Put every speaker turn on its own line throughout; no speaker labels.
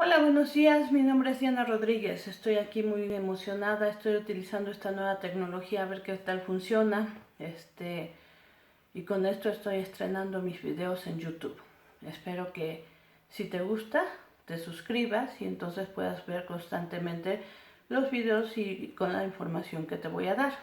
Hola, buenos días. Mi nombre es Diana Rodríguez. Estoy aquí muy emocionada. Estoy utilizando esta nueva tecnología a ver qué tal funciona. Y con esto estoy estrenando mis videos en YouTube. Espero que si te gusta, te suscribas y entonces puedas ver constantemente los videos y con la información que te voy a dar.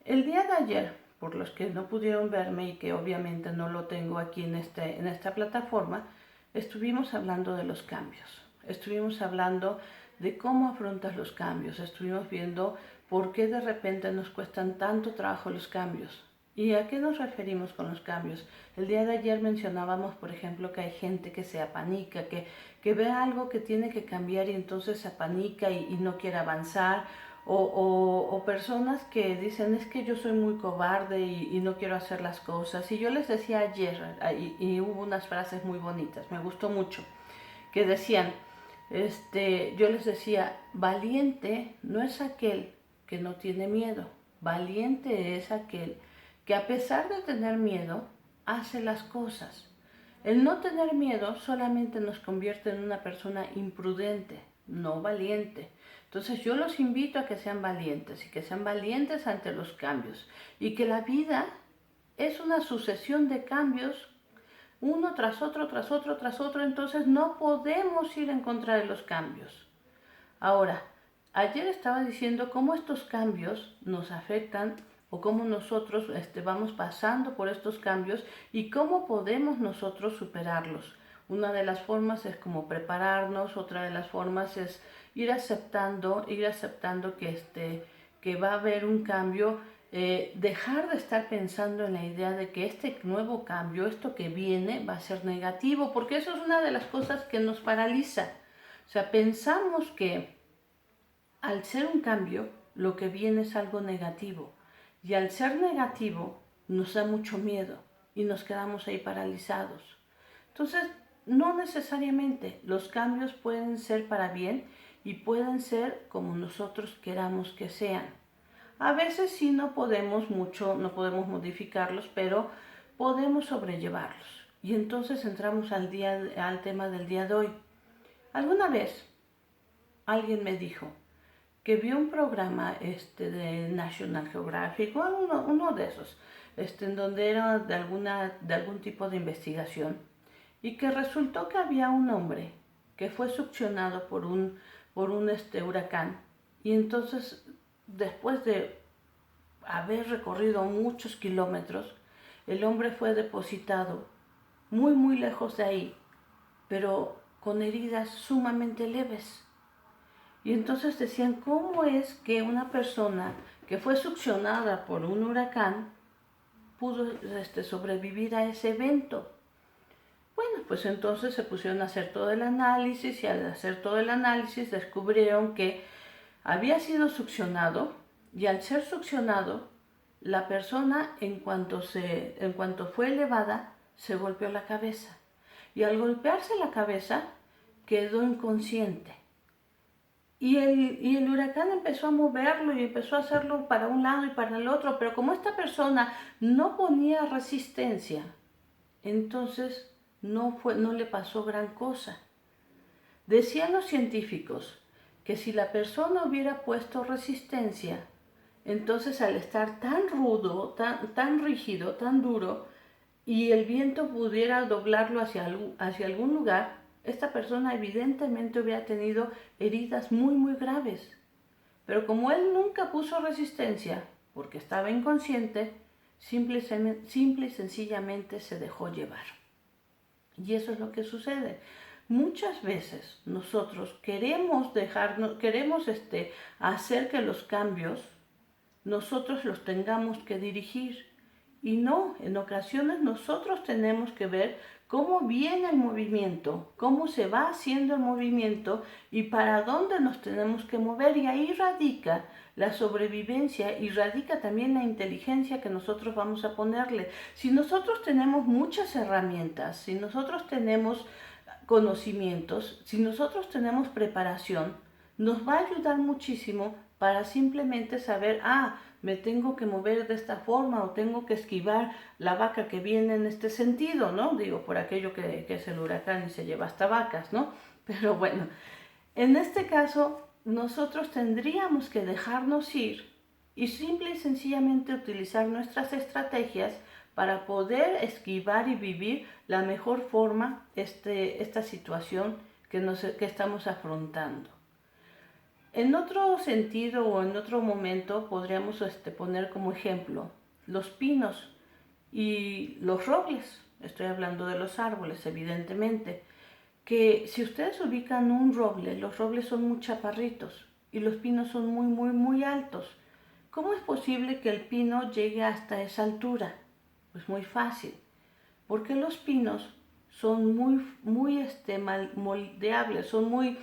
El día de ayer, por los que no pudieron verme y que obviamente no lo tengo aquí en esta plataforma, estuvimos hablando de los cambios. Estuvimos hablando de cómo afrontas los cambios. Estuvimos viendo por qué de repente nos cuestan tanto trabajo los cambios. ¿Y a qué nos referimos con los cambios? El día de ayer mencionábamos, por ejemplo, que hay gente que se apanica, que ve algo que tiene que cambiar y entonces se apanica y no quiere avanzar. O personas que dicen, es que yo soy muy cobarde y no quiero hacer las cosas. Y yo les decía ayer, y hubo unas frases muy bonitas, me gustó mucho, que decían, yo les decía, valiente no es aquel que no tiene miedo, valiente es aquel que a pesar de tener miedo, hace las cosas. El no tener miedo solamente nos convierte en una persona imprudente, no valiente. Entonces yo los invito a que sean valientes y que sean valientes ante los cambios y que la vida es una sucesión de cambios uno tras otro, tras otro, tras otro, entonces no podemos ir en contra de los cambios. Ahora, ayer estaba diciendo cómo estos cambios nos afectan o cómo nosotros vamos pasando por estos cambios y cómo podemos nosotros superarlos. Una de las formas es como prepararnos, otra de las formas es ir aceptando que va a haber un cambio, dejar de estar pensando en la idea de que este nuevo cambio, esto que viene, va a ser negativo, porque eso es una de las cosas que nos paraliza. O sea, pensamos que al ser un cambio, lo que viene es algo negativo. Y al ser negativo, nos da mucho miedo y nos quedamos ahí paralizados. Entonces, no necesariamente los cambios pueden ser para bien y pueden ser como nosotros queramos que sean. A veces sí no podemos mucho, no podemos modificarlos, pero podemos sobrellevarlos. Y entonces entramos al tema del día de hoy. ¿Alguna vez alguien me dijo que vio un programa de National Geographic, o uno de esos, en donde era de algún tipo de investigación, y que resultó que había un hombre que fue succionado por un huracán, y entonces después de haber recorrido muchos kilómetros, el hombre fue depositado muy muy lejos de ahí, pero con heridas sumamente leves. Y entonces decían, ¿cómo es que una persona que fue succionada por un huracán pudo sobrevivir a ese evento? Bueno, pues entonces se pusieron a hacer todo el análisis y al hacer todo el análisis descubrieron que había sido succionado y al ser succionado, la persona en cuanto fue elevada se golpeó la cabeza y al golpearse la cabeza quedó inconsciente. Y el huracán empezó a moverlo y empezó a hacerlo para un lado y para el otro, pero como esta persona no ponía resistencia, entonces no le pasó gran cosa. Decían los científicos que si la persona hubiera puesto resistencia, entonces al estar tan rudo, tan rígido, tan duro, y el viento pudiera doblarlo hacia algún lugar, esta persona evidentemente hubiera tenido heridas muy muy graves. Pero como él nunca puso resistencia, porque estaba inconsciente, simple y sencillamente se dejó llevar. Y eso es lo que sucede. Muchas veces nosotros queremos hacer que los cambios nosotros los tengamos que dirigir. Y no, en ocasiones nosotros tenemos que ver cómo viene el movimiento, cómo se va haciendo el movimiento y para dónde nos tenemos que mover. Y ahí radica la sobrevivencia y radica también la inteligencia que nosotros vamos a ponerle. Si nosotros tenemos muchas herramientas, si nosotros tenemos conocimientos, si nosotros tenemos preparación, nos va a ayudar muchísimo para simplemente saber, me tengo que mover de esta forma o tengo que esquivar la vaca que viene en este sentido, ¿no? Digo, por aquello que es el huracán y se lleva hasta vacas, ¿no? Pero bueno, en este caso nosotros tendríamos que dejarnos ir y simple y sencillamente utilizar nuestras estrategias para poder esquivar y vivir la mejor forma esta situación que estamos afrontando. En otro sentido o en otro momento podríamos poner como ejemplo los pinos y los robles. Estoy hablando de los árboles, evidentemente. Que si ustedes ubican un roble, los robles son muy chaparritos y los pinos son muy, muy, muy altos. ¿Cómo es posible que el pino llegue hasta esa altura? Pues muy fácil, porque los pinos son muy moldeables, son muy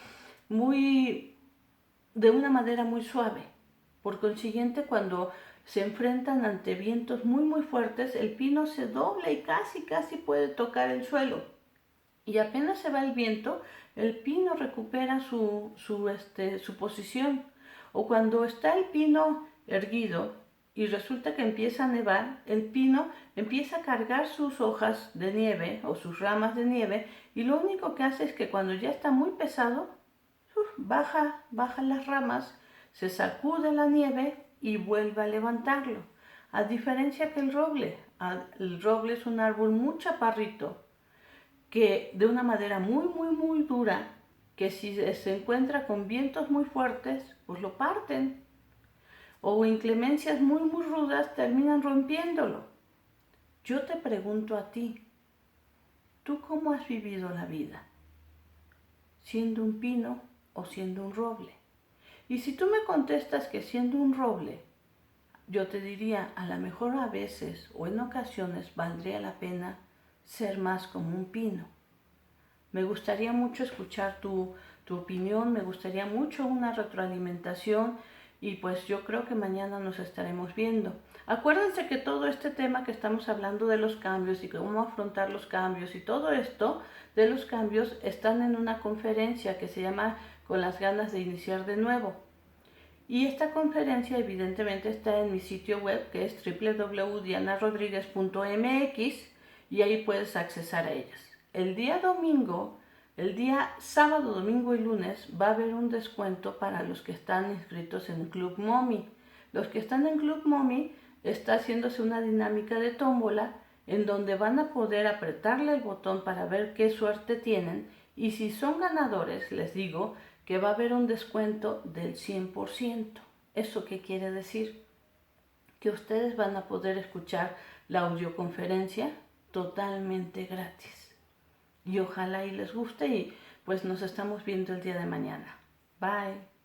de una manera muy suave. Por consiguiente, cuando se enfrentan ante vientos muy fuertes, el pino se dobla y casi puede tocar el suelo. Y apenas se va el viento, el pino recupera su posición. O cuando está el pino erguido y resulta que empieza a nevar, el pino empieza a cargar sus hojas de nieve o sus ramas de nieve y lo único que hace es que cuando ya está muy pesado, baja las ramas, se sacude la nieve y vuelve a levantarlo. A diferencia que el roble es un árbol muy chaparrito, que de una madera muy dura, que si se encuentra con vientos muy fuertes, pues lo parten. O inclemencias muy rudas terminan rompiéndolo. Yo te pregunto a ti, ¿tú cómo has vivido la vida? ¿Siendo un pino o siendo un roble? Y si tú me contestas que siendo un roble, yo te diría, a lo mejor a veces o en ocasiones valdría la pena ser más como un pino. Me gustaría mucho escuchar tu opinión, me gustaría mucho una retroalimentación y pues yo creo que mañana nos estaremos viendo. Acuérdense que todo este tema que estamos hablando de los cambios y cómo afrontar los cambios y todo esto de los cambios están en una conferencia que se llama Con las ganas de iniciar de nuevo. Y esta conferencia evidentemente está en mi sitio web que es www.dianarodriguez.mx y ahí puedes accesar a ellas. El día sábado, domingo y lunes va a haber un descuento para los que están inscritos en Club Mommy. Los que están en Club Mommy está haciéndose una dinámica de tómbola en donde van a poder apretarle el botón para ver qué suerte tienen y si son ganadores, les digo, que va a haber un descuento del 100%. ¿Eso qué quiere decir? Que ustedes van a poder escuchar la audioconferencia totalmente gratis. Y ojalá y les guste y pues nos estamos viendo el día de mañana. Bye.